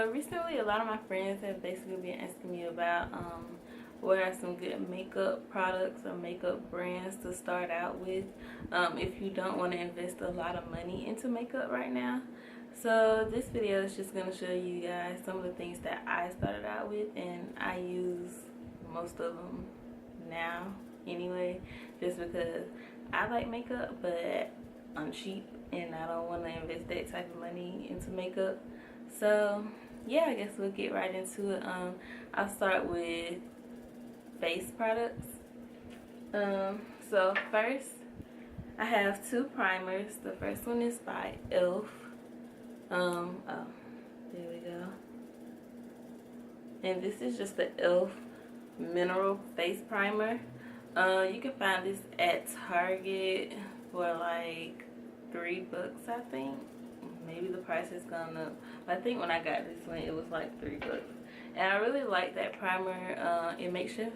So recently a lot of my friends have basically been asking me about what are some good makeup products or makeup brands to start out with if you don't want to invest a lot of money into makeup right now. So this video is just going to show you guys some of the things that I started out with, and I use most of them now anyway, just because I like makeup but I'm cheap and I don't want to invest that type of money into makeup. So yeah, I guess we'll get right into it. I'll start with face products. So first I have two primers. The first one is by ELF. Oh, there we go. And this is just the ELF mineral face primer. You can find this at Target for like $3, I think. Maybe the price has gone up. I think when I got this one it was like $3. And I really like that primer. It makes your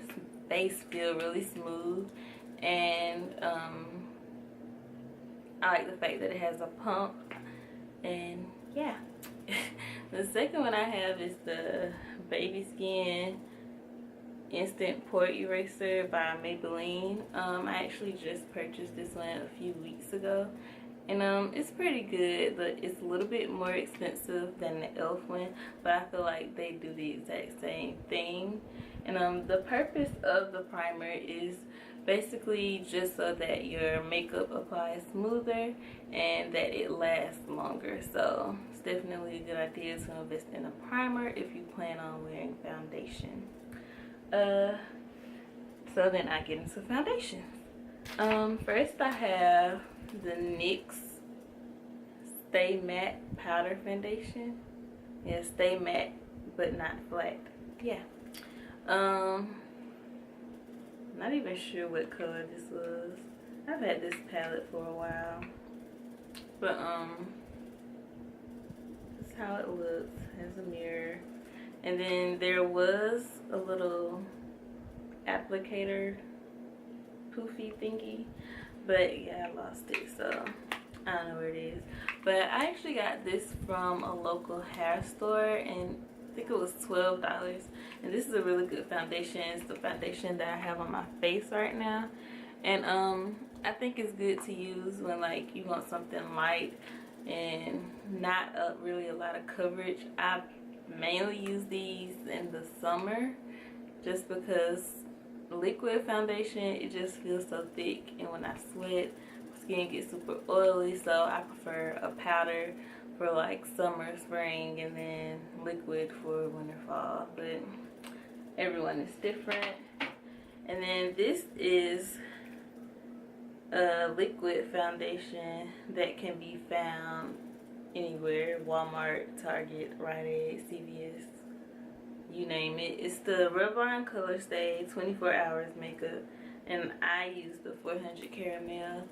face feel really smooth, and I like the fact that it has a pump. And yeah. The second one I have is the Baby Skin Instant Pore Eraser by Maybelline. I actually just purchased this one a few weeks ago, and it's pretty good, but it's a little bit more expensive than the ELF one, but I feel like they do the exact same thing. And the purpose of the primer is basically just so that your makeup applies smoother and that it lasts longer. So it's definitely a good idea to invest in a primer if you plan on wearing foundation. So then I get into foundations. First I have the NYX Stay Matte Powder Foundation. Yeah, Stay Matte but not flat. Yeah. Not even sure what color this was. I've had this palette for a while, but this is how it looks. It has a mirror, and then there was a little applicator poofy thingy, but yeah, I lost it, so I don't know where it is. But I actually got this from a local hair store, and I think it was $12, and this is a really good foundation. It's the foundation that I have on my face right now, and I think it's good to use when like you want something light and not really a lot of coverage. I mainly use these in the summer just because liquid foundation, it just feels so thick, and when I sweat skin gets super oily, so I prefer a powder for like summer, spring, and then liquid for winter, fall. But everyone is different. And then this is a liquid foundation that can be found anywhere: Walmart, Target, Rite Aid, CVS, you name it. It's the Revlon Color Stay 24 Hours Makeup, and I use the 400 Caramel.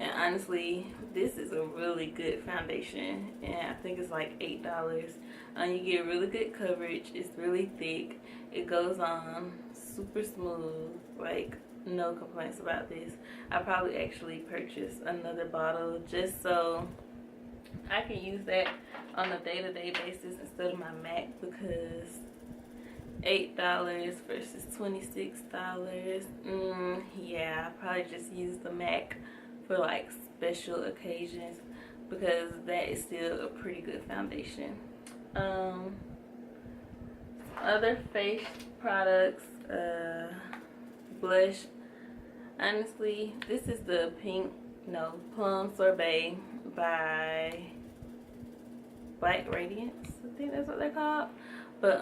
And honestly, this is a really good foundation, and I think it's like $8. You get really good coverage. It's really thick. It goes on super smooth. Like, no complaints about this. I probably actually purchased another bottle just so I can use that on a day-to-day basis instead of my MAC, because $8 versus $26. Yeah, I probably just use the MAC for like special occasions, because that is still a pretty good foundation. Other face products, blush. Honestly, this is the Plum Sorbet by Black Radiance. I think that's what they're called. But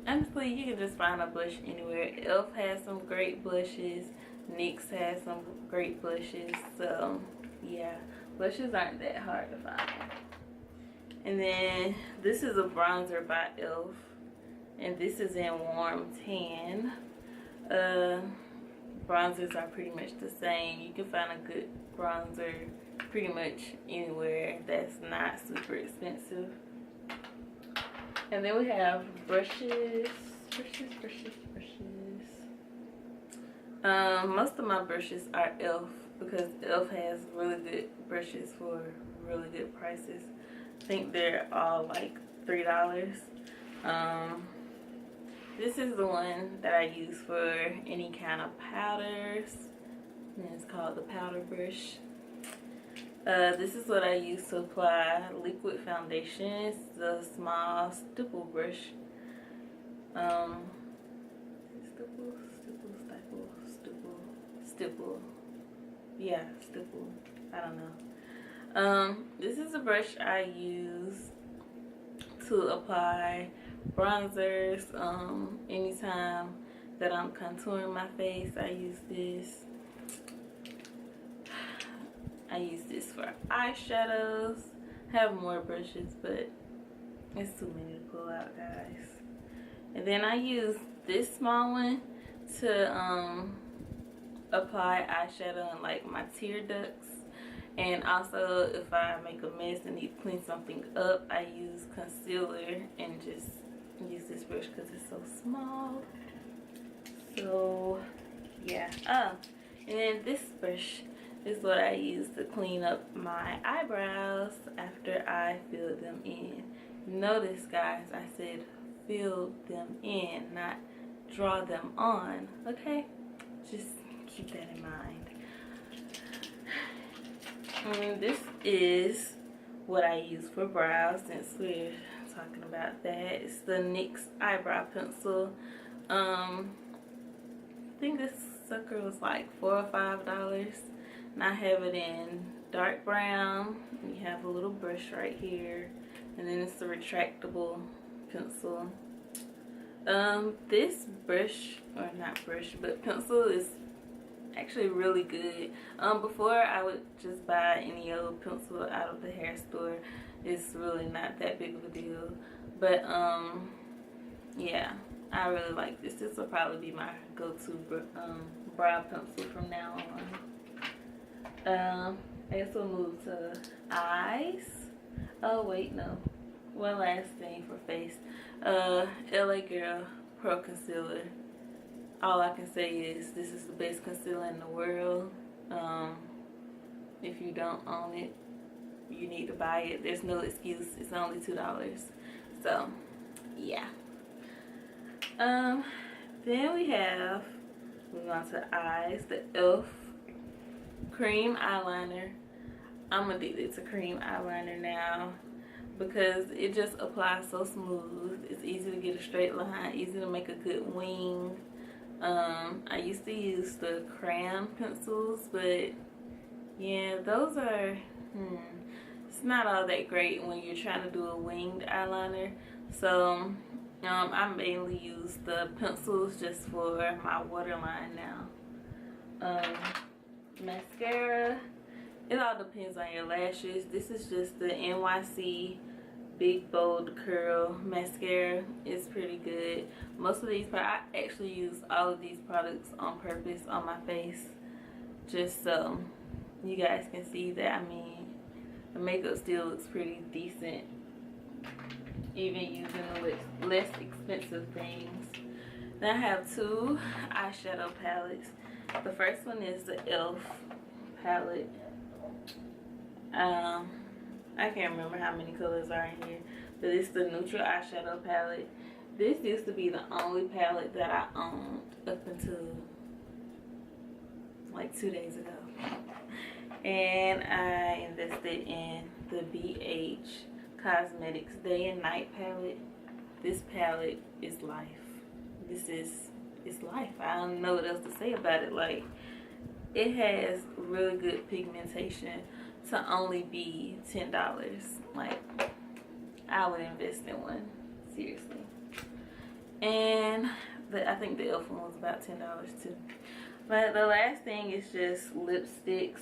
honestly, you can just find a blush anywhere. ELF has some great blushes. NYX has some great blushes. So yeah, blushes aren't that hard to find. And then this is a bronzer by ELF, and this is in Warm Tan. Bronzers are pretty much the same. You can find a good bronzer pretty much anywhere that's not super expensive. And then we have brushes. Most of my brushes are ELF, because ELF has really good brushes for really good prices. I think they're all like $3. This is the one that I use for any kind of powders, and it's called the powder brush. This is what I use to apply liquid foundation. It's the small stipple brush. Stipple. Yeah, stipple. I don't know. This is a brush I use to apply bronzers. Anytime that I'm contouring my face, I use this. I use this for eyeshadows. I have more brushes, but it's too many to pull out, guys. And then I use this small one to apply eyeshadow in like my tear ducts. And also if I make a mess and need to clean something up, I use concealer and just use this brush because it's so small. So yeah. And then this brush is what I use to clean up my eyebrows after I fill them in. Notice, guys, I said fill them in, not draw them on, okay? Just keep that in mind. And this is what I use for brows, since we're talking about that. It's the NYX eyebrow pencil. I think this sucker was like $4 or $5. And I have it in dark brown. You have a little brush right here, and then it's a retractable pencil. This brush, or not brush, but pencil is actually really good. Before I would just buy any old pencil out of the hair store. It's really not that big of a deal, but yeah, I really like this. This will probably be my go-to brow pencil from now on. I guess we'll move to eyes. Oh wait, no. One last thing for face. LA Girl Pro Concealer. All I can say is this is the best concealer in the world. If you don't own it, you need to buy it. There's no excuse. It's only $2. So yeah. Then moving on to eyes, the e.l.f. cream eyeliner. I'm addicted to cream eyeliner now because it just applies so smooth. It's easy to get a straight line, easy to make a good wing. I used to use the crayon pencils, but yeah, those are it's not all that great when you're trying to do a winged eyeliner. So I mainly use the pencils just for my waterline now. Mascara, it all depends on your lashes. This is just the NYC Big Bold Curl Mascara. It's pretty good. Most of these, I actually use all of these products on purpose on my face, just so you guys can see that, I mean, the makeup still looks pretty decent, even using the less expensive things. Then I have two eyeshadow palettes. The first one is the e.l.f. palette. I can't remember how many colors are in here, but it's the neutral eyeshadow palette. This used to be the only palette that I owned up until like 2 days ago. And I invested in the BH Cosmetics Day and Night palette. This palette is life. It's life. I don't know what else to say about it. Like, it has really good pigmentation to only be $10. Like, I would invest in one, seriously. And I think the e.l.f. one was about $10 too. But the last thing is just lipsticks.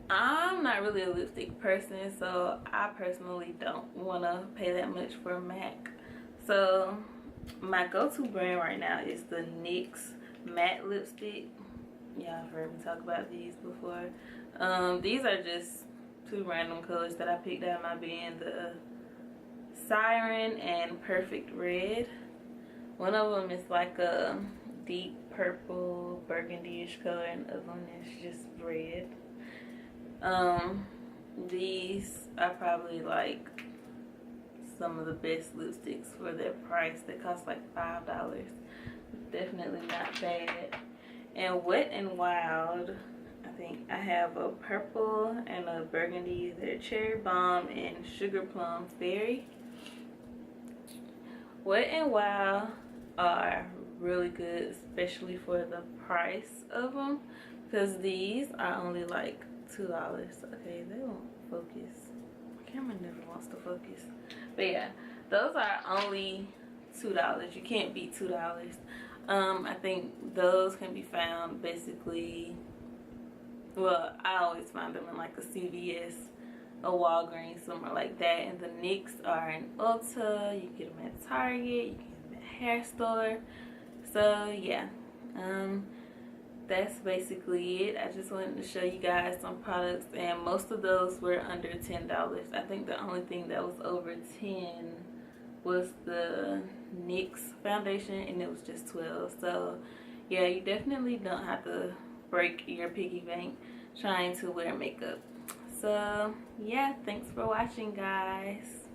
I'm not really a lipstick person, so I personally don't want to pay that much for MAC. So my go-to brand right now is the NYX matte lipstick. Yeah, I've heard me talk about these before. These are just two random colors that I picked out of my bin, the Siren and Perfect Red. One of them is like a deep purple burgundy-ish color, and the other one is just red. these are probably like some of the best lipsticks for their price. They cost like $5. Definitely not bad. And Wet n Wild, I think I have a purple and a burgundy. They're Cherry Bomb and Sugar Plum Fairy. Wet n Wild are really good, especially for the price of them, because these are only like $2. Okay, they won't focus. My camera never wants to focus. But yeah, those are only $2. You can't beat $2. I think those can be found basically, well, I always find them in like a CVS, a Walgreens, somewhere like that. And the NYX are in Ulta. You can get them at Target, you can get them at hair store. So yeah, that's basically it. I just wanted to show you guys some products, and most of those were under $10. I think the only thing that was over 10 was the NYX foundation, and it was just 12. So yeah, you definitely don't have to break your piggy bank trying to wear makeup. So yeah, thanks for watching, guys.